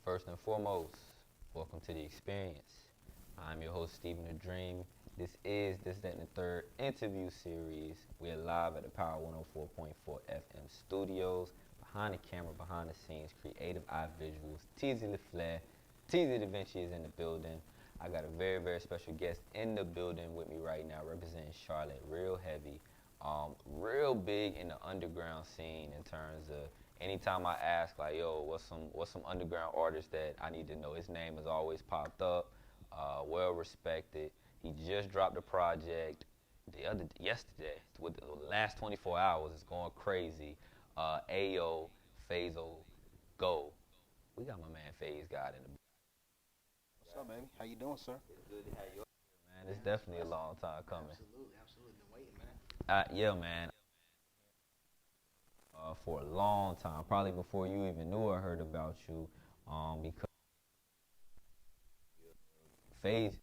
First and foremost, welcome to the experience. I'm your host, Stephen the Dream. This, that, and the third interview series. We're live at the Power 104.4 FM studios. Behind the camera, behind the scenes, creative eye visuals. Teasy LaFlair, Teasy Da Vinci is in the building. I got a very, very special guest in the building with me right now, representing Charlotte, real heavy, real big in the underground scene in terms of anytime I ask like, yo, what's some underground artist that I need to know? His name has always popped up. Well respected. He just dropped a project yesterday. With the last 24 hours, it's going crazy. Ayo, Phaze Gawd. We got my man Phaze Gawd in the. What's up, baby? How you doing, sir? It's good to have you here, man. It's definitely a long time coming. Absolutely. Been waiting, man. Yeah, man. For a long time, probably before you even knew or heard about you, because Phase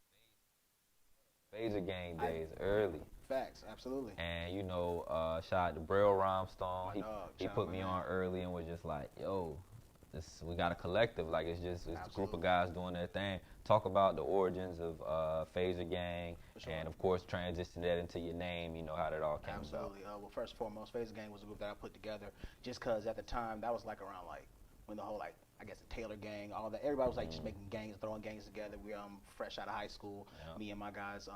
Phaser Gang days early. Facts, absolutely. And shout out to Braille Rhymestone. My He dog, he shout out put my me man. on early and was just like, yo, we got a collective. Like it's a group of Absolutely. guys doing their thing. Talk about the origins of Phaser Gang, For sure. and of course transition that into your name. You know how that all came about. Absolutely. Well, first and foremost, Phaze Gang was a group that I put together just because at the time that was like around like when the whole like I guess the Taylor Gang, all that everybody was like just making gangs, throwing gangs together. We fresh out of high school. Yeah. Me and my guys,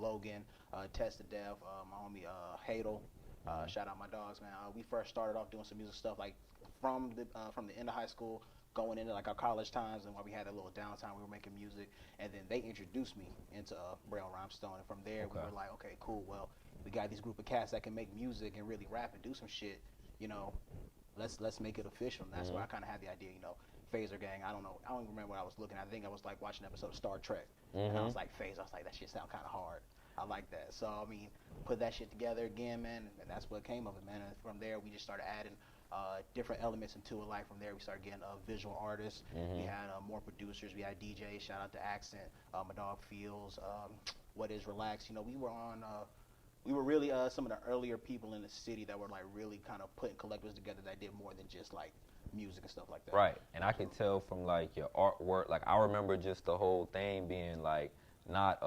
Logan, Test to Death, my homie Hadel. Shout out my dogs, man. We first started off doing some music stuff like from the end of high school, going into like our college times, and while we had a little downtime, we were making music, and then they introduced me into Braille Rhymestone, and from there we Okay. were like, okay, cool. Well, we got these group of cats that can make music and really rap and do some shit. You know, let's make it official. And that's where I kind of had the idea. Phaser Gang. I don't know. I don't even remember what I was looking at. I think I was like watching an episode of Star Trek, and I was like, Phase. I was like, that shit sound kind of hard. I like that. So I mean, put that shit together again, man, and that's what came of it, man. And from there, we just started adding different elements into it. Like from there, we started getting visual artists. We had more producers. We had DJs. Shout out to Accent, my dog Fields. What is Relax? We were on. We were really some of the earlier people in the city that were like really kind of putting collectives together that did more than just like music and stuff like that. Right, and I can tell from like your artwork. Like I remember just the whole thing being like not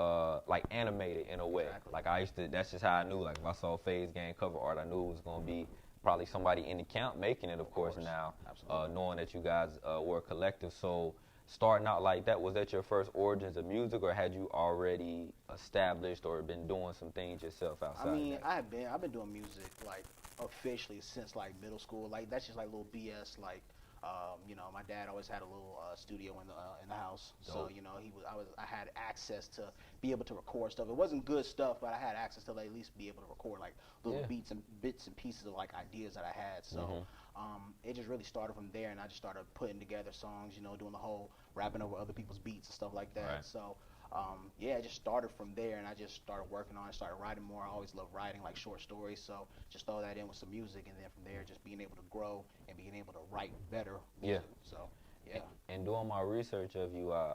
like animated in a way. Exactly. Like I used to. That's just how I knew. Like if I saw Phaze Gang cover art, I knew it was gonna be probably somebody in the camp making it. Of course, now Absolutely. knowing that you guys were a collective. So starting out like that, was that your first origins of music, or had you already established or been doing some things yourself outside? I mean, of that? I've been doing music like officially since like middle school. Like that's just like little BS. Like, my dad always had a little studio in the house. So Dope. I had access to be able to record stuff. It wasn't good stuff, but I had access to like, at least be able to record like little Yeah. beats and bits and pieces of like ideas that I had. So it just really started from there, and I just started putting together songs. Doing the whole rapping over other people's beats and stuff like that. Right. So yeah, it just started from there, and I just started working on it, started writing more. I always loved writing, like short stories, so just throw that in with some music, and then from there, just being able to grow and being able to write better music. So, yeah. And doing my research of you, I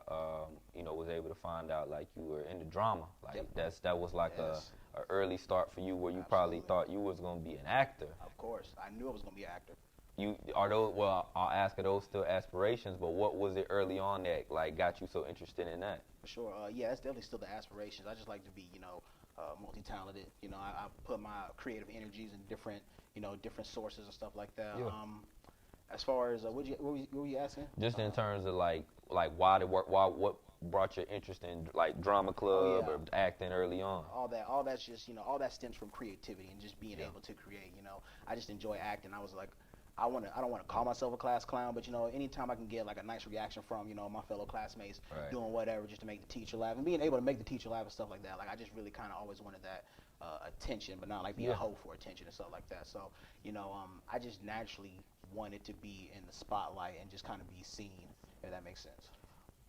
was able to find out like you were into drama. Like Yep. that was like Yes. a early start for you, where you probably Absolutely. thought you was gonna be an actor. Of course, I knew I was gonna be an actor. You are those? Well, I'll ask, are those still aspirations? But what was it early on that like got you so interested in that? For sure. Yeah, that's definitely still the aspirations. I just like to be, multi-talented. I put my creative energies in different sources and stuff like that. Yeah. As far as what were you asking? Just in terms of like why the work, why what brought your interest in like drama club yeah. or acting early on? All that's just all that stems from creativity and just being Yeah. able to create. I just enjoy acting. I was like, I don't want to call myself a class clown, but anytime I can get like a nice reaction from my fellow classmates Right. doing whatever just to make the teacher laugh, and being able to make the teacher laugh and stuff like that. Like I just really kind of always wanted that attention, but not like being a Yeah. hoe for attention and stuff like that. So I just naturally wanted to be in the spotlight and just kind of be seen, if that makes sense.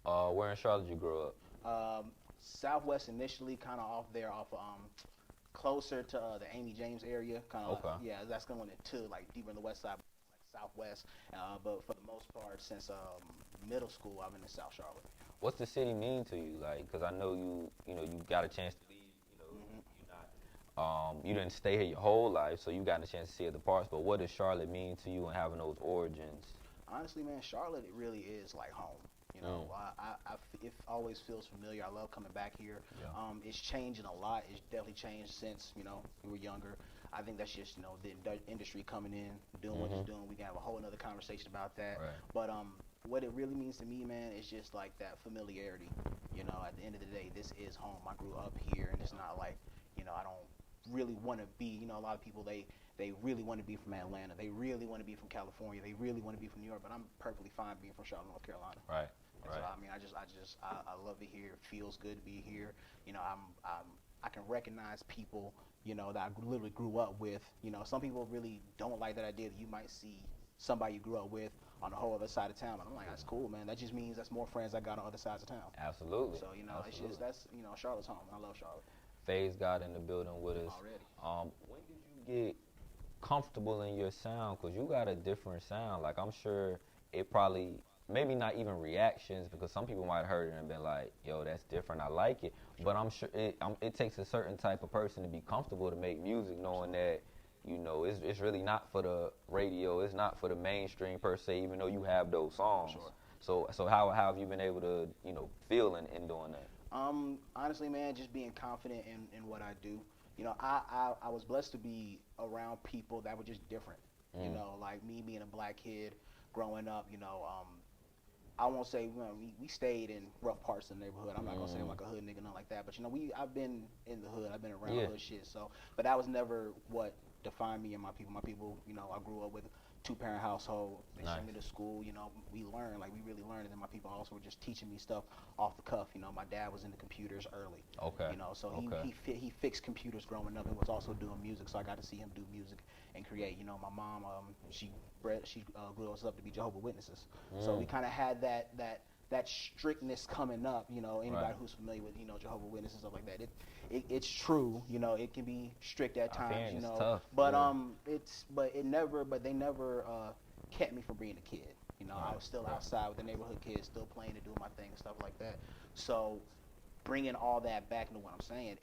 Where in Charlotte you grew up? Southwest initially, kind of off there, off closer to the Amy James area, kind of. Okay. Yeah, that's going into like deeper in the west side, like Southwest. But for the most part, since middle school, I've been in South Charlotte. What's the city mean to you? Like, cause I know you got a chance to leave. You didn't stay here your whole life, so you got a chance to see other parts. But what does Charlotte mean to you, and having those origins? Honestly, man, Charlotte it really is like home. You know, it always feels familiar. I love coming back here. Yeah. It's changing a lot. It's definitely changed since we were younger. I think that's just the industry coming in, doing what it's doing. We can have a whole another conversation about that. Right. But what it really means to me, man, is just like that familiarity. At the end of the day, this is home. I grew up here, and it's not like I don't really want to be. A lot of people they really want to be from Atlanta. They really want to be from California. They really want to be from New York. But I'm perfectly fine being from Charlotte, North Carolina. Right. And so I mean, I love it here. It feels good to be here. I can recognize people, that I literally grew up with. Some people really don't like that idea that you might see somebody you grew up with on the whole other side of town. But I'm like, that's cool, man. That just means that's more friends I got on other sides of town. Absolutely. So it's just Charlotte's home. I love Charlotte. Phaze Gawd in the building with us. Already. When did you get comfortable in your sound? Because you got a different sound. Like, I'm sure it probably, maybe not even reactions, because some people might have heard it and been like, yo, that's different, I like it. But I'm sure it takes a certain type of person to be comfortable to make music, knowing that, it's really not for the radio, it's not for the mainstream per se, even though you have those songs. Sure. So how have you been able to, feel in doing that? Honestly, man, just being confident in what I do. I was blessed to be around people that were just different. Like me being a black kid growing up, I won't say we stayed in rough parts of the neighborhood. I'm not gonna say I'm like a hood nigga, nothing like that. But I've been in the hood. I've been around hood shit. So, but that was never what defined me and my people. My people, I grew up with a 2-parent household. They sent me to school. We learned, like we really learned. And then my people also were just teaching me stuff off the cuff. My dad was into computers early. Okay. So okay. he fixed computers growing up and was also doing music. So I got to see him do music and create. My mom, she grew us up to be Jehovah's Witnesses. So we kind of had that strictness coming up. Anybody who's familiar with Jehovah's Witnesses and stuff like that, it's true. It can be strict at times. It's tough. But they never kept me from being a kid. I was still outside with the neighborhood kids, still playing and doing my thing and stuff like that. So bringing all that back into what I'm saying,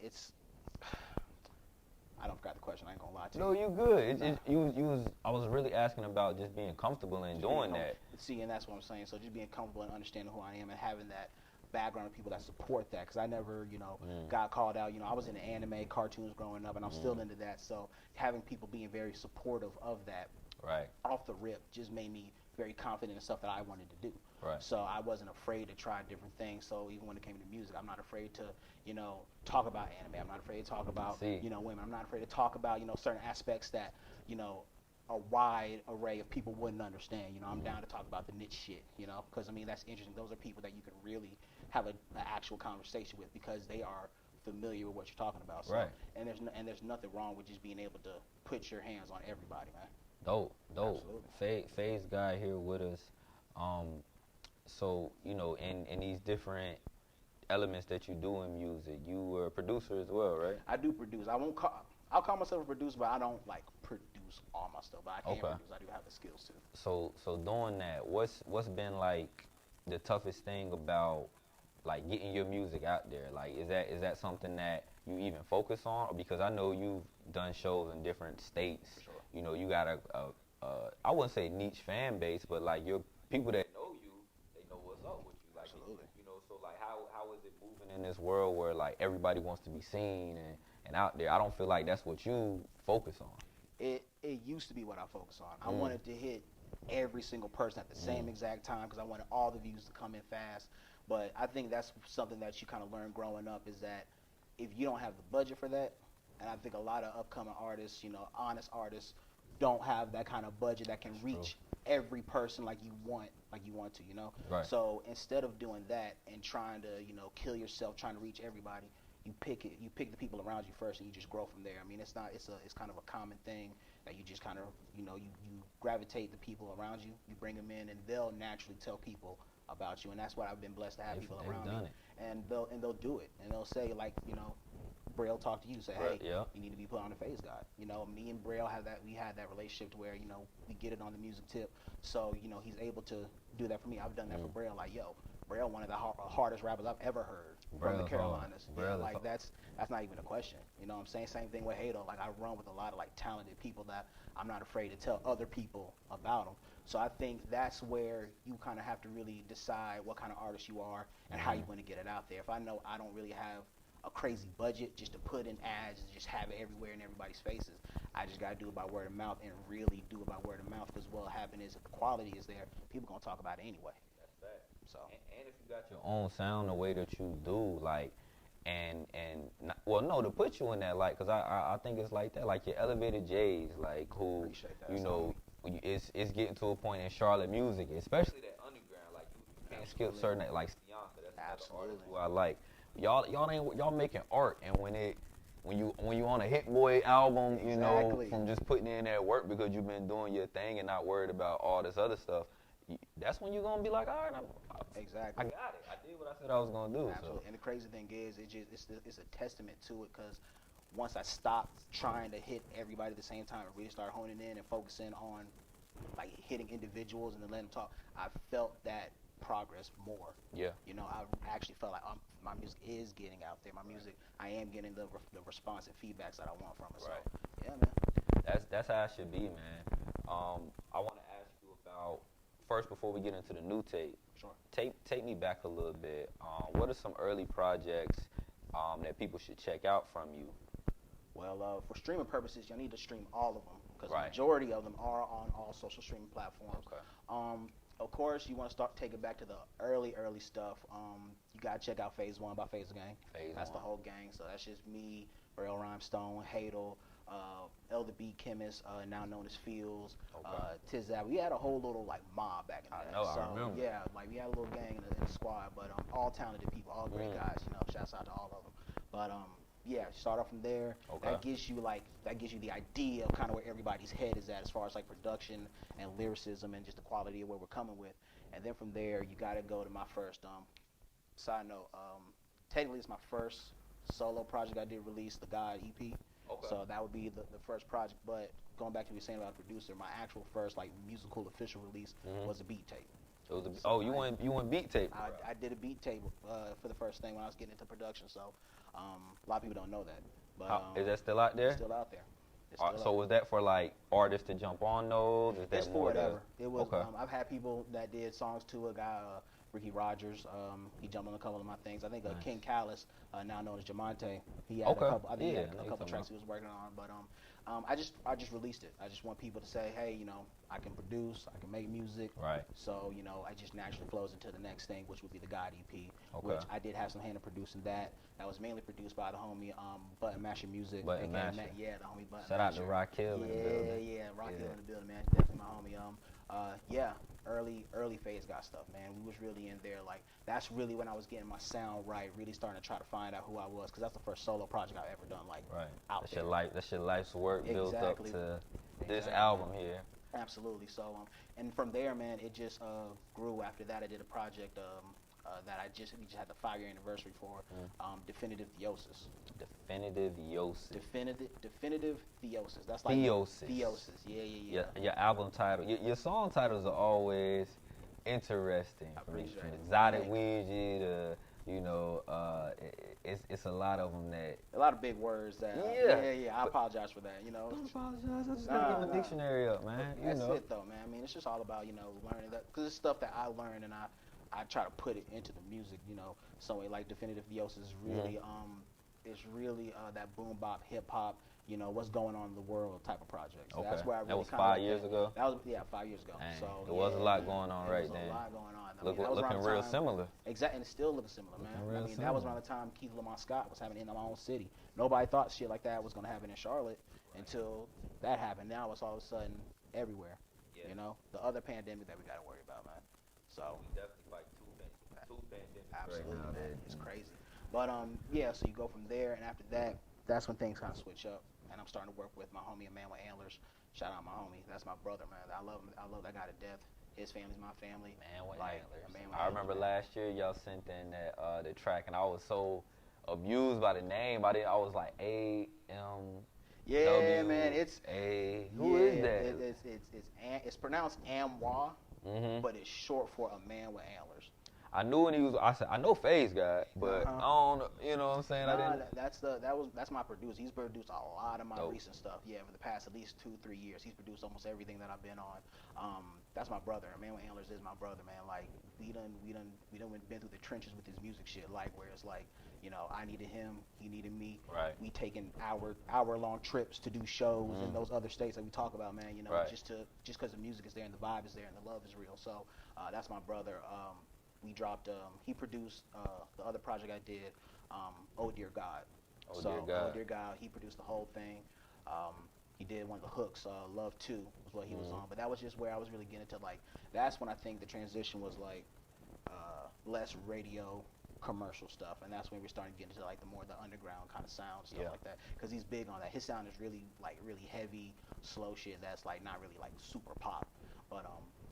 I don't forgot the question. I ain't gonna lie to you. No, you good. I was really asking about just being comfortable in doing that. See, and that's what I'm saying. So just being comfortable and understanding who I am and having that background of people that support that, because I never, got called out. I was into anime, cartoons growing up, and I'm still into that. So having people being very supportive of that, off the rip, just made me very confident in stuff that I wanted to do. So I wasn't afraid to try different things. So even when it came to music, I'm not afraid to, talk about anime. I'm not afraid to talk about, women. I'm not afraid to talk about, certain aspects that, a wide array of people wouldn't understand. I'm down to talk about the niche shit, because that's interesting. Those are people that you can really have an actual conversation with because they are familiar with what you're talking about. So, and there's nothing wrong with just being able to put your hands on everybody, man. Dope. Phaze Gawd here with us. So, in these different elements that you do in music, you were a producer as well, right? I do produce. I'll call myself a producer, but I don't like produce all my stuff. But I can produce. I do have the skills too. So doing that, what's been like the toughest thing about like getting your music out there? Like, is that something that you even focus on? Or because I know you've done shows in different states. For sure. You got a I wouldn't say niche fan base, but like your people that know you, they know what's up with you. Like, absolutely. So like how is it moving in this world where like everybody wants to be seen and out there? I don't feel like that's what you focus on. It used to be what I focus on. I wanted to hit every single person at the same exact time because I wanted all the views to come in fast. But I think that's something that you kind of learn growing up is that if you don't have the budget for that, and I think a lot of upcoming artists, honest artists, don't have that kind of budget that can reach every person like you want to, Right. So instead of doing that and trying to, kill yourself trying to reach everybody, you pick the people around you first and you just grow from there. I mean, it's kind of a common thing that you just kind of, you gravitate the people around you, you bring them in, and they'll naturally tell people about you. And that's what I've been blessed to have people around me. And they'll do it. And they'll say, like, Braille talk to you, say, hey, you need to be put on the Phaze Gawd. Me and Braille we had that relationship to where, we get it on the music tip. So, he's able to do that for me. I've done that for Braille. Like, yo, Braille, one of the hardest rappers I've ever heard from the Carolinas. Like, that's not even a question. You know what I'm saying? Same thing with Hato. Like, I run with a lot of, like, talented people that I'm not afraid to tell other people about them. So I think that's where you kind of have to really decide what kind of artist you are and how you want to get it out there. If I know I don't really have a crazy budget just to put in ads and just have it everywhere in everybody's faces, I just gotta do it by word of mouth and really do it by word of mouth, because what'll happen is if the quality is there, people gonna talk about it anyway. That's that. So And if you got your own sound the way that you do, like, well, no, to put you in that, like, cause I think it's like that, like your Elevated J's, like, who, appreciate that. you know, it's getting to a point in Charlotte music, especially that underground, like you can't skip certain, like Stianka, that's another artist who I like. Y'all making art, and when you on a Hit Boy album, you know, from just putting in that work because you've been doing your thing and not worried about all this other stuff, that's when you're gonna be like, all right, exactly. I got it. I did what I said I was gonna do. Absolutely. So. And the crazy thing is, it's a testament to it, because once I stopped trying to hit everybody at the same time and really started honing in and focusing on like hitting individuals and then letting them talk, I felt that progress more. Yeah. You know, I actually felt like my music is getting out there. My music, I am getting the response and feedbacks that I want from it. Right. So, yeah, man. That's how it should be, man. I want to ask you about, first, before we get into the new tape. Sure. Take me back a little bit. What are some early projects that people should check out from you? Well, for streaming purposes, you need to stream all of them, because Right. the majority of them are on all social streaming platforms. Okay. Of course, you want to start taking it back to the early stuff. You gotta check out Phaze 1 by Phaze Gang. That's the whole gang. So that's just me, Real Rhymestone, Hadel, Elder B Chemist, now known as Fields, Tizab. We had a whole little like mob back in the day. I remember. Yeah, like we had a little gang in the squad, but all talented people, all great guys. You know, shouts out to all of them. But yeah, start off from there. Okay. That gives you the idea of kind of where everybody's head is at as far as like production and lyricism and just the quality of where we're coming with. And then from there, you got to go to my first side note. Technically, it's my first solo project I did release, the God EP. Okay. So that would be the first project. But going back to what you were saying about the producer, my actual first like musical official release was a beat tape. It was you went beat tape. I did a beat tape for the first thing when I was getting into production. So a lot of people don't know that. But Is that still out there? It's still out there. So was that for like artists to jump on those? Is that it's more for whatever. It was. Okay. I've had people that did songs to a guy, Ricky Rogers. He jumped on a couple of my things. I think Nice. King Callis, now known as Jamonte, he had Okay. a couple. I think he Yeah, had I know a you're couple talking tracks he was working on. But I just released it. I just want people to say, hey, you know, I can produce, I can make music. Right. So you know, I just naturally flows into the next thing, which would be the God EP, Okay. which I did have some hand in producing that. That was mainly produced by the homie Button Masher Music. Button aka Masher. Yeah, the homie Button Shout out Masher. to Raquel in the building. Yeah, Rocky Yeah. in the building, man. Definitely my homie. Yeah, early Phaze Gawd stuff, man. We was really in there. Like that's really when I was getting my sound right. Really starting to try to find out who I was, because that's the first solo project I've ever done. Like Right. out That's there. your life's work built up Exactly. to this Exactly. album here. Absolutely. So and from there, man, it just grew. After that, I did a project that we just had the 5-year anniversary for. Definitive Theosis. Definitive Theosis. Definitive Theosis. That's like Theosis. Theosis. Yeah. Your album title. Your song titles are always interesting. I appreciate from it. Exotic Thanks. Ouija to, you know, it's a lot of them that. A lot of big words that. Yeah. I apologize for that. You know. Don't apologize. I just gotta get my dictionary up, man. That's you know. it though, man. I mean, it's just all about, you know, learning that, because it's stuff that I learned and I try to put it into the music, you know, some way. Like Definitive Theosis is really it's really that boom bop hip hop, you know, what's going on in the world type of project. So Okay. that's where I really That was kinda 5 looked years at it. ago? That was 5 years ago. Dang, So there was a yeah, lot man, going on there right was then. A lot going on. I mean, that was Looking around the real time- similar. Exactly, and it's still looking similar, man. Looking real I mean, that was similar. around the time Keith Lamont Scott was having it in my own city. Nobody thought shit like that was gonna happen in Charlotte until that happened. Now it's all of a sudden everywhere. Yeah. You know, the other pandemic that we gotta worry about, man. So We definitely like two pandemics absolutely, right now. man, it's crazy. But yeah, so you go from there, and after that, that's when things kind of switch up, and I'm starting to work with my homie, a man with antlers. Shout out my homie, that's my brother, man. I love him. I love that guy to death. His family's my family. Man with Like, antlers. a man with I remember antlers, man. last year y'all sent in that the track, and I was so abused by the name. I was like A-M. Yeah, W, man, it's A. Who is that? It's pronounced Amwa, Mhm. but it's short for a man with antlers. I knew when he was. I said I know Phaze Gawd, but Uh-huh. I don't. You know what I'm saying? I Nah, didn't. that's my producer. He's produced a lot of my Dope. recent stuff. Yeah, for the past at least 2-3 years, he's produced almost everything that I've been on. that's my brother. Man with Antlers is my brother, man. Like we done been through the trenches with his music shit. Like where it's like, you know, I needed him, he needed me. Right. We taking hour long trips to do shows in those other states that we talk about, man. You know, Right. just because the music is there and the vibe is there and the love is real. So that's my brother. We dropped. He produced the other project I did, Oh Dear God. Oh So Dear God. Oh Dear God, he produced the whole thing. He did one of the hooks, Love 2 was what he was on. But that was just where I was really getting into, like, that's when I think the transition was, like, less radio commercial stuff. And that's when we started getting into, like, the more the underground kind of sound, stuff like that. Because he's big on that. His sound is really, like, really heavy, slow shit that's, like, not really, like, super pop. But,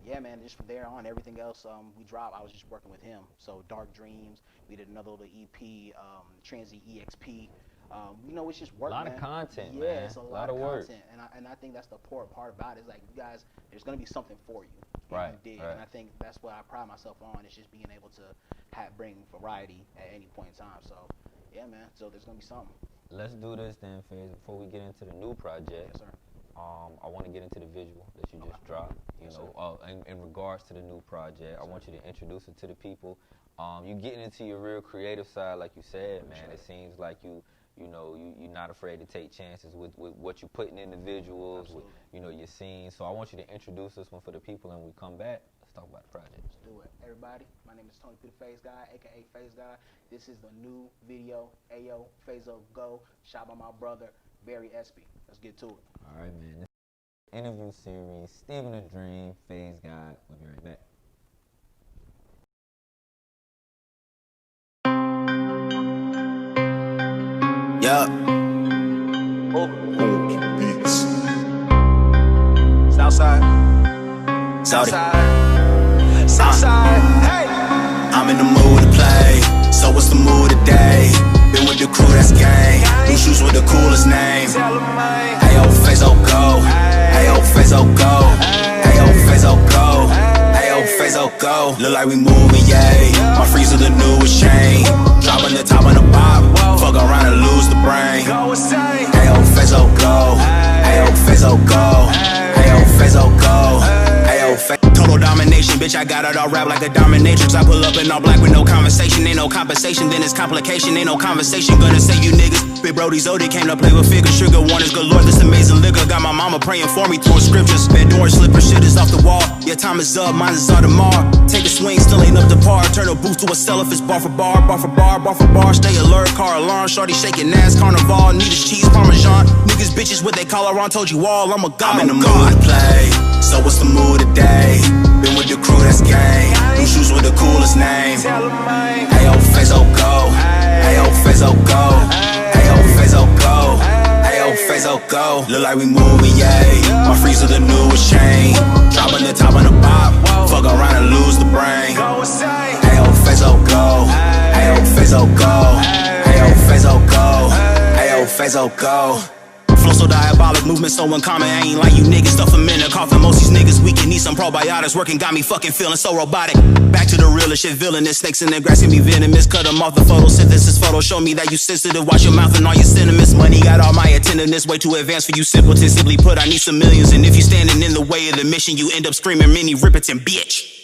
yeah, man, just from there on, everything else we dropped, I was just working with him. So Dark Dreams, we did another little EP, Transy EXP. You know, it's just work, A lot man. of content, yeah, man. it's a Lot lot of of work. content, and I think that's the important part about it. Is like, you guys, there's gonna be something for you. Right, You dig? right. And I think that's what I pride myself on, is just being able to bring variety at any point in time. So, yeah, man. So there's gonna be something. Let's do this then, Phaze. Before we get into the new project, Yes, sir. I want to get into the visual that you just dropped. You Yes, know, in regards to the new project, I want you to introduce it to the people. You getting into your real creative side, like you said, man. Sure. It seems like you're not afraid to take chances with what you're putting in the visuals, with, Absolutely. your scenes. So I want you to introduce this one for the people, and when we come back, let's talk about the project. Let's do it. Everybody, my name is Tony P. the Phaze Gawd, aka Phaze Gawd. This is the new video, Ayo, Phaze Gawd, shot by my brother, Barry Espy. Let's get to it. All right, man. This interview series, Steven the Dream, Phaze Gawd. We'll be right back. Yeah. Beats. Southside. Southside. Hey. I'm in the mood to play. So what's the mood today? Been with the crew that's gang. New shoes with the coolest name. Ayo, Phaze Gawd. Ayo, Phaze Gawd. Ayo, Phaze Gawd. Ayo, Phaze Gawd. Look like we moving, yay. My freezer the newest chain. Dropping the top on the bop. Fuck around and lose the brain. Ayo, Phaze Gawd. Ayo, Phaze Gawd. Ayo, Phaze Gawd. Ayo, total domination, bitch. I got it all rap like a dominatrix. I pull up in all black with no conversation. Ain't no compensation, then it's complication. Ain't no conversation gonna save you niggas. Big Brody Zodi came to play with figures. Sugar warnings galore. This amazing liquor got my mama praying for me, throwing scriptures. Bed door slipper, shit is off the wall. Your time is up, mine is all tomorrow. Take a swing, still ain't up to par. Turn a booth to a cell if it's bar for bar, bar for bar, bar for bar. Stay alert, car alarm. Shorty shaking ass, carnival. Need is cheese, parmesan. Niggas, bitches, what they call her on. Told you all, I'm a god. I'm in the mood to play. So what's the mood today? Been with the crew that's gang. New shoes with the coolest name. Ayo, Phaze Gawd. Ayo, Phaze Gawd. Ayo, Phaze Gawd. Ayo, Phaze Gawd. Look like we moving, yay. My freezer the newest chain. Dropping the top on the bop. Fuck around and lose the brain. Ayo, Phaze Gawd. Ayo, Phaze Gawd. Ayo, Phaze Gawd. Ayo, Phaze Gawd. Flow so diabolic, movement so uncommon. I ain't like you niggas, stuff them in a coffin. Most these niggas weak and need some probiotics. Working got me fucking feeling so robotic. Back to the realest shit, villainous. Snakes in the grass can be venomous. Cut them off the photosynthesis photo. Show me that you sensitive. Watch your mouth and all your sentiments. Money got all my attentiveness. Way too advanced for you simpletons. Simply put, I need some millions. And if you standing in the way of the mission, you end up screaming mini Ripperton, bitch.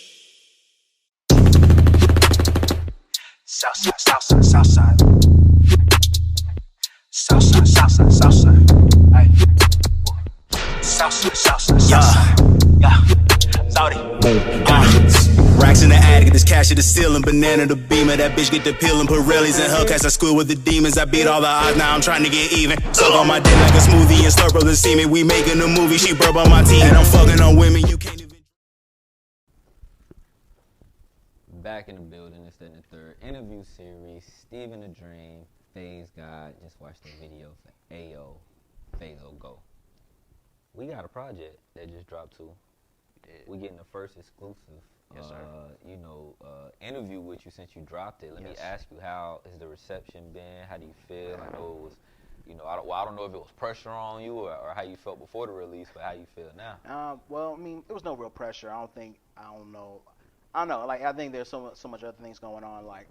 Southside, Southside, Southside. Southside, Southside, Southside. Ay. Southside, Southside, Southside. Yeah. Zodi. Racks in the attic, this cash at the ceiling. Banana the beamer, that bitch get the peeling. Pirellis and Hellcats, I school with the demons. I beat all the odds, now I'm trying to get even. Suck on my dick like a smoothie and slurp up the semen. We making a movie, she burp on my teeth. And I'm fucking on women, you can't even. Back in the building, it's the third interview series, Steven the Dream, Phaze Gawd. Just watched the video for Ayo, Phaze Gawd. We got a project that just dropped too. We getting the first exclusive, Yes, sir. interview with you since you dropped it. Let me Yes. ask you, how has the reception been? How do you feel? I know it was, I don't know if it was pressure on you or how you felt before the release, but how you feel now? Well, I mean, there was no real pressure. I don't know. Like, I think there's so much other things going on. Like,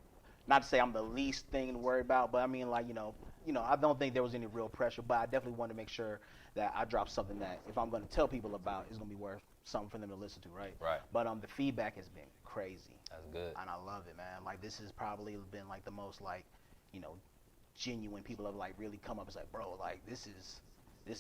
not to say I'm the least thing to worry about, but I mean, like, I don't think there was any real pressure. But I definitely wanted to make sure that I dropped something that, if I'm going to tell people about, is going to be worth something for them to listen to, right? Right. But the feedback has been crazy, That's good. and I love it, man. Like this has probably been like the most like, you know, genuine people have like really come up and say, bro, like this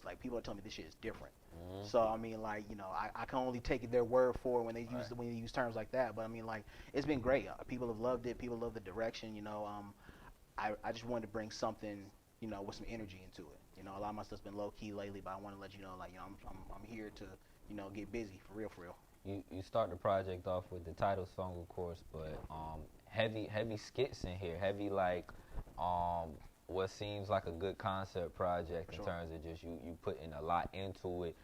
like people are telling me this shit is different. Mm-hmm. So I mean, like, you know, I can only take their word for it when they use Right. when they use terms like that. But I mean, like, it's been great. People have loved it. People love the direction. You know, I just wanted to bring something, you know, with some energy into it. You know, a lot of my stuff's been low key lately, but I want to let you know, like, you know, I'm here to, you know, get busy for real, for real. You start the project off with the title song, of course, but heavy skits in here, heavy like what seems like a good concept project in Sure. terms of just you putting a lot into it.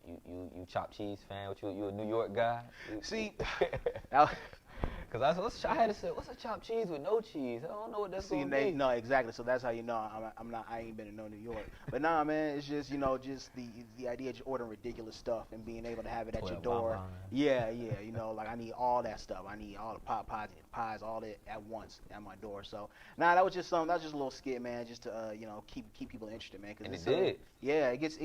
You chopped cheese fan? What you a New York guy? See, now, Cause I had to say, what's a chopped cheese with no cheese? I don't know what that's see, gonna be. no, exactly. So that's how you know I'm not. I ain't been in no New York. But nah, man, it's just, you know, just the idea of just ordering ridiculous stuff and being able to have it at your 12 door. bonbons. Yeah, you know, like I need all that stuff. I need all the pies, all that at once at my door. So nah, that was just a little skit, man, just to you know, keep people interested, man. Cause And it's, it did. Yeah, it gets.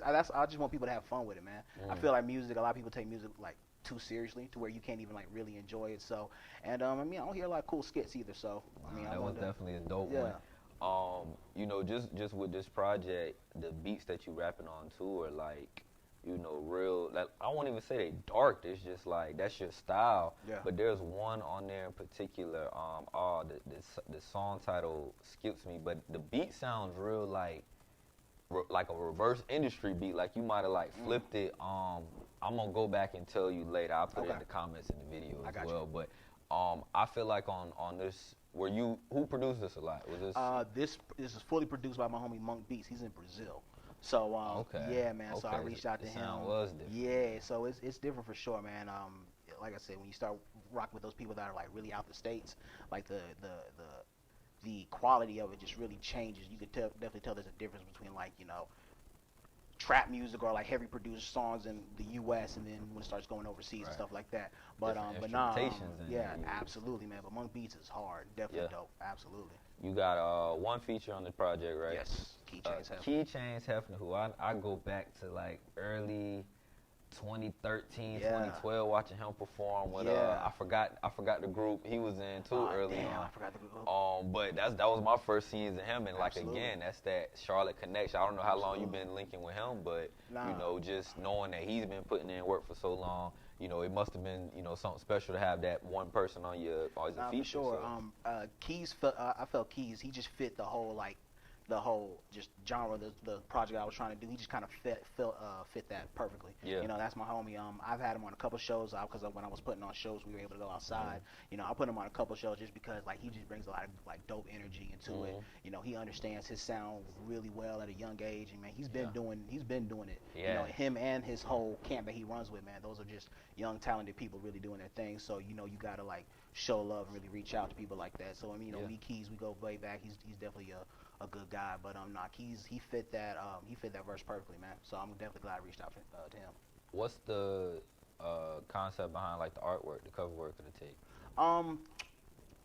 I just want people to have fun with it, man. I feel like music. A lot of people take music like too seriously to where you can't even like really enjoy it. So, and I mean, I don't hear a lot of cool skits either. So, I mean, That was definitely a dope Yeah. one. You know, just with this project, the beats that you rapping on too are like, you know, real. Like, I won't even say they dark. It's just like that's your style. Yeah. But there's one on there in particular. The song title skips me, but the beat sounds real like a reverse industry beat. Like you might have like flipped it. I'm gonna go back and tell you later. I'll put it in Okay. the comments in the video I as got well. But I feel like on this, who produced this a lot? Was this? This is fully produced by my homie Monk Beats. He's in Brazil. So Okay. yeah, man. So I Okay, reached out to the him. sound was different. Yeah, so it's different for sure, man. Like I said, when you start rocking with those people that are like really out the states, like the quality of it just really changes. You could definitely tell there's a difference between like, you know, trap music or like heavy produced songs in the U.S. and then when it starts going overseas Right. and stuff like that. But Different but nah, instrumentations in yeah, the US. absolutely, man. But Monk Beats is hard, definitely Yeah. dope, absolutely. You got one feature on the project, right? Yes, Keychains have. Keychains Hefner, who I go back to like early 2013, Yeah. 2012, watching him perform with Yeah. I forgot the group he was in too early Damn, on. I forgot the group. But that was my first scenes of him, and like Absolutely. again, that's that Charlotte connection. I don't know how long you've Absolutely. been linking with him, but Nah. you know, just knowing that he's been putting in work for so long, you know, it must have been, you know, something special to have that one person on your as a Nah, feature. for sure. so. Keys, I felt Keys. He just fit the whole just genre, the project I was trying to do. He just kind of fit that perfectly. Yeah. You know, that's my homie. I've had him on a couple shows because when I was putting on shows, we were able to go outside. You know, I put him on a couple shows just because like he just brings a lot of like dope energy into it. You know, he understands his sound really well at a young age, and man, he's been doing it. You know, Yeah. him and his whole camp that he runs with, man, those are just young talented people really doing their thing. So you know, you gotta like show love and really reach out to people like that. So I mean, you know, Yeah. me Keys, we go way back. He's definitely a good guy, but nah, Keys, he fit that verse perfectly, man. So I'm definitely glad I reached out to him. What's the concept behind like the artwork, the cover work of the tape?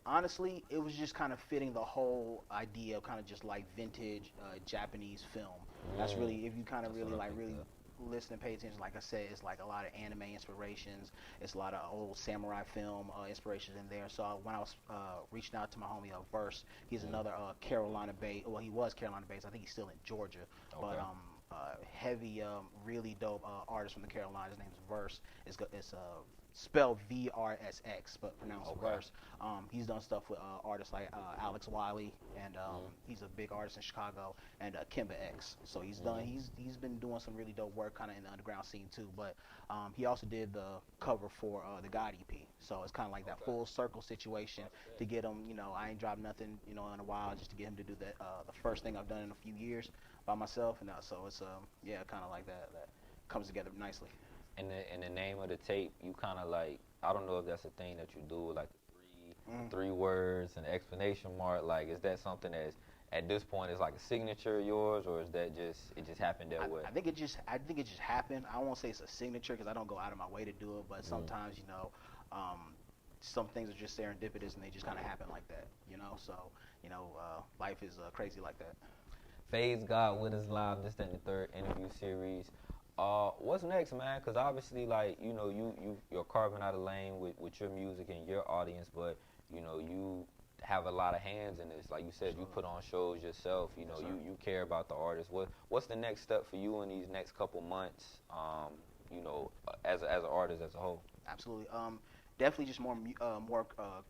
Honestly, it was just kind of fitting the whole idea of kind of just like vintage Japanese film. That's really, if you kind of That's really what I like picked really up. listen and pay attention, like I said, it's like a lot of anime inspirations. It's a lot of old samurai film inspirations in there. So when I was reaching out to my homie Verse, he's another Carolina based. Well, he was Carolina based. I think he's still in Georgia. Okay. But heavy, really dope artist from the Carolinas. His name is Verse. It's spelled VRSX, but pronounced Okay. Verse. He's done stuff with artists like Alex Wiley, and he's a big artist in Chicago, and Kimba X. So he's been doing some really dope work kind of in the underground scene too. But he also did the cover for the God EP. So it's kind of like that full circle situation to get him. You know, I ain't dropped nothing, you know, in a while, just to get him to do that. The first thing I've done in a few years by myself, and so it's yeah, kind of like that comes together nicely. And the name of the tape, you kind of like, I don't know if that's a thing that you do, like three words and explanation mark. Like, is that something that's at this point is like a signature of yours, or is that it just happened that way? I think it just happened. I won't say it's a signature because I don't go out of my way to do it, but sometimes, you know, some things are just serendipitous and they just kind of happen like that, you know. So, you know, life is crazy like that. Phaze Gawd with us live. This and the third interview series. What's next, man? Because obviously, like, you know, you're carving out a lane with your music and your audience, but you know, you have a lot of hands in this. Like you said, you put on shows yourself. You know, you care about the artist. What's the next step for you in these next couple months? You know, as an artist as a whole. Absolutely. Definitely just more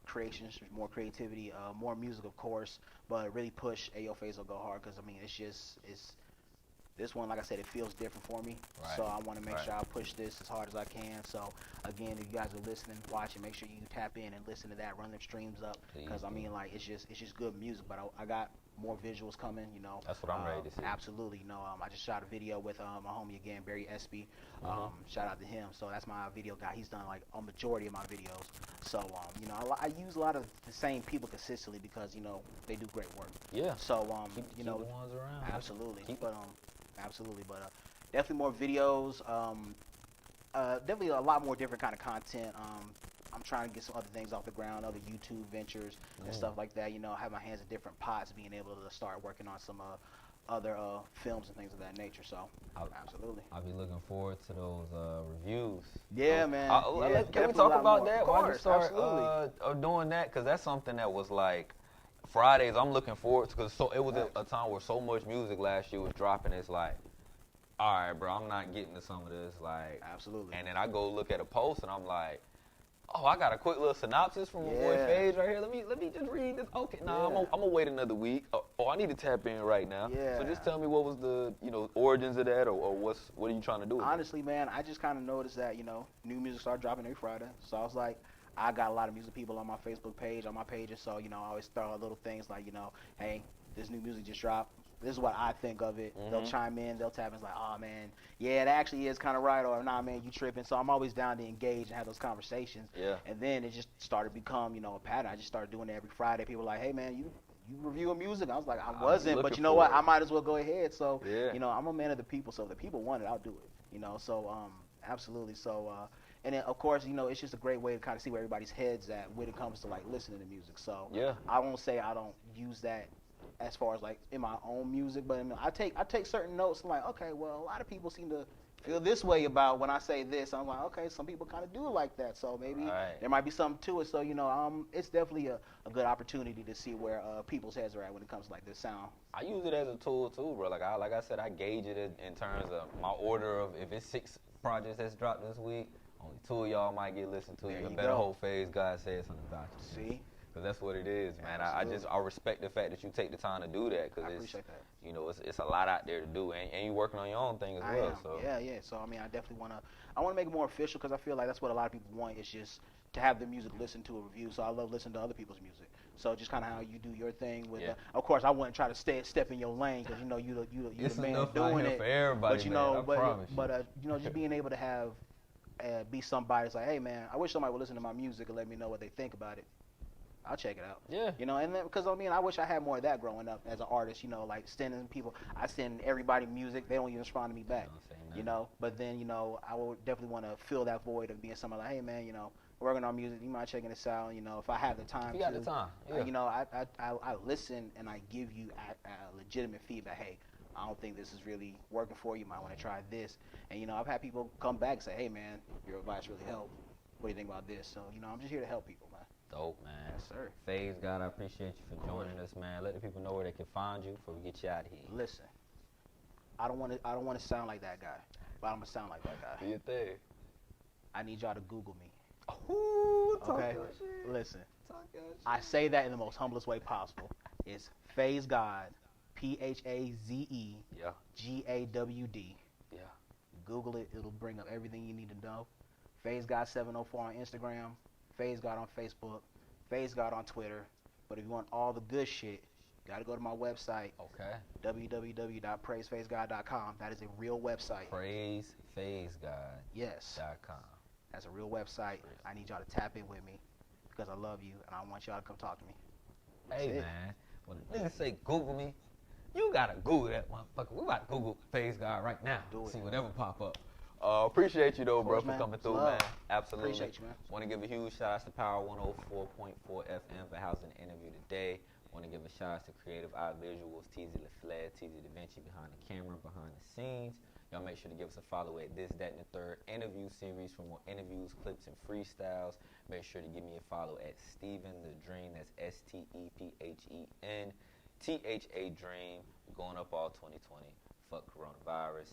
creations, more creativity, more music, of course, but really push Ayo Phaze Gawd hard because I mean it's this one, like I said, it feels different for me. Right. So I want to make Right. sure I push this as hard as I can. So again, if you guys are listening, watching, make sure you tap in and listen to that, run them streams up, because I mean, like, it's just good music. But I got more visuals coming, you know. That's what I'm ready to see. Absolutely, you know. I just shot a video with my homie again, Barry Espy. Shout out to him. So that's my video guy. He's done like a majority of my videos. So you know, I use a lot of the same people consistently because you know they do great work. Yeah. So Keep you know, the ones around. absolutely. Keep But absolutely. But definitely more videos. Definitely a lot more different kind of content. I'm trying to get some other things off the ground, other YouTube ventures and stuff like that. You know, have my hands in different pots, being able to start working on some other films and things of that nature. So, absolutely. I'll be looking forward to those reviews. Yeah, man. Yeah, Can we definitely a talk lot about more. that? Of Why you course, start absolutely. doing that? Because that's something that was like Fridays. I'm looking forward to because it was a time where so much music last year was dropping. It's like, all right, bro, I'm not getting to some of this. Like, Absolutely. And then I go look at a post and I'm like, oh, I got a quick little synopsis from my boy Yeah. Phaze right here. Let me just read this. Okay, nah, Yeah. I'm gonna wait another week. Oh, I need to tap in right now. Yeah. So just tell me what was the origins of that, or what are you trying to do? With Honestly, man, I just kind of noticed that, you know, new music started dropping every Friday. So I was like, I got a lot of music people on my Facebook page, on my pages. So, you know, I always throw out little things like, you know, hey, this new music just dropped. This is what I think of it. They'll chime in, they'll tap in. It's like, oh, man, yeah, it actually is kind of right. Or, nah, man, you tripping. So I'm always down to engage and have those conversations. Yeah. And then it just started to become, you know, a pattern. I just started doing it every Friday. People were like, hey, man, you reviewing music? I was like, I wasn't, but looking you know for what? it. I might as well go ahead. So, Yeah. you know, I'm a man of the people. So if the people want it, I'll do it. You know, so absolutely. So, and then of course, you know, it's just a great way to kind of see where everybody's heads at when it comes to like listening to music. So Yeah. I won't say I don't use that as far as like in my own music, but I mean, I take certain notes. I'm like, okay, well, a lot of people seem to feel this way about when I say this. I'm like, okay, some people kind of do it like that. So maybe Right. there might be something to it. So you know, it's definitely a good opportunity to see where people's heads are at when it comes to like this sound. I use it as a tool too, bro. Like I said, I gauge it in terms of my order of if it's 6 projects that's dropped this week, only 2 of y'all might get listened to. There You you better go. hope Phaze God says something about you. See? Because that's what it is, man. Absolutely. I respect the fact that you take the time to do that. Because I it's, appreciate that. you know, it's a lot out there to do, and you working on your own thing as I well. am. So Yeah. So I mean, I definitely I want to make it more official because I feel like that's what a lot of people want is just to have the music listened to a review. So I love listening to other people's music. So just kind of how you do your thing with. Yeah. Of course, I wouldn't try to step in your lane because you know you it's the man enough out doing here it. for everybody, But you man. know, I promise you. you know, just being able to have be somebody that's like, hey man, I wish somebody would listen to my music and let me know what they think about it. I'll check it out. Yeah. You know, and then because I mean, I wish I had more of that growing up as an artist. You know, like sending people, I send everybody music, they don't even respond to me back. Don't say nothing. You know, but then you know, I would definitely want to fill that void of being somebody like, hey man, you know, working on music, you mind checking this out? You know, if I have the time, You got to, the time. Yeah. you know, I listen and I give you legitimate feedback. Hey, I don't think this is really working for you. You might want to try this. And you know, I've had people come back and say, hey man, your advice really helped. What do you think about this? So you know, I'm just here to help people, man. Dope, man. Yes, sir. Phaze God, I appreciate you for joining us, man. Let the people know where they can find you before we get you out of here. Listen, I don't want to sound like that guy, but I'm gonna sound like that guy. Do your thing. I need y'all to Google me. Ooh, talk Okay, your shit. listen. Talk your shit. I say that in the most humblest way possible. It's Phaze Gawd, Phaze Yeah, Gawd. yeah. Google it; it'll bring up everything you need to know. Phaze Gawd 704 on Instagram, Phaze Gawd on Facebook, Phaze Gawd on Twitter. But if you want all the good shit, you gotta go to my website, Okay. www.praisephazegod.com. That is a real website. PraisePhazeGod.com. Yes, that's a real website. I need y'all to tap in with me because I love you and I want y'all to come talk to me. Hey, it. man. When niggas say Google me, you gotta Google that motherfucker. We about to Google Phaze God right now. Do it. See whatever pop up. Appreciate you though, Of bro, course, for man. coming through, Love. man. Absolutely. Appreciate you, man. Want to give a huge shout out to Power 104.4 FM for housing the interview today. Want to give a shout out to Creative Eye Visuals, TZ LaFleur, TZ Da Vinci behind the camera, behind the scenes. Y'all make sure to give us a follow at This, That, and the Third interview series for more interviews, clips, and freestyles. Make sure to give me a follow at Stephen the Dream. That's STEPHEN Dream. We're going up all 2020. Fuck coronavirus.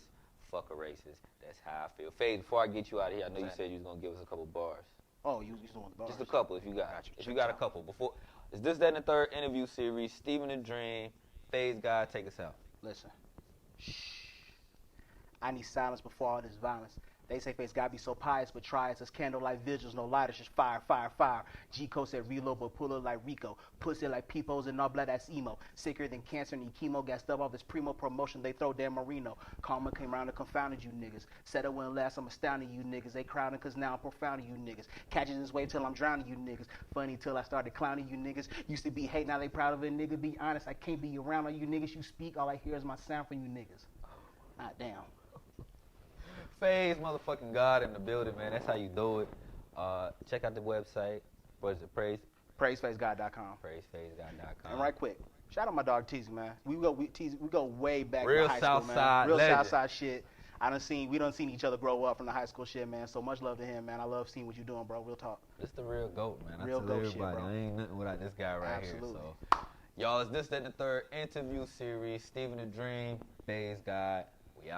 Fuck a racist. That's how I feel. Phaze, before I get you out of here, I know you said you was gonna give us a couple bars. Oh, you just want the bars? Just a couple, if you got. Got you. If you got a couple, before is This, That, and the Third interview series. Stephen the Dream, Phaze Gawd, take us out. Listen. Shh. I need silence before all this violence. They say Phaze Gawd be so pious, but try it. It's candlelight vigils, no lighters, just fire, fire, fire. G-Code said reload, but pull it like Rico. Pussy like peepos and all blood, that's emo. Sicker than cancer and chemo, got stuff off this primo promotion, they throw Dan Marino. Karma came around and confounded you niggas. Said it wouldn't last, I'm astounding you niggas. They crowding cause now I'm profounding you niggas. Catching this wave till I'm drowning you niggas. Funny till I started clowning you niggas. Used to be hate, now they proud of it, nigga. Be honest, I can't be around all you niggas. You speak, all I hear is my sound from you niggas. Ah, damn. Phaze motherfucking Gawd in the building, man. That's how you do it. Check out the website. What is it? PraisePhazeGawd.com. PraisePhazeGawd.com. And right quick, shout out my dog Teasy, man. We go way back Real to high South school, Side man. Real legend. Southside shit. We done seen each other grow up from the high school shit, man. So much love to him, man. I love seeing what you doing, bro. Real talk. This the real GOAT, man. Real I tell GOAT shit, everybody, bro. I ain't nothing without this guy right Absolutely. here. So, y'all, it's This, That, and the Third interview series. Stephen the Dream, Phaze Gawd.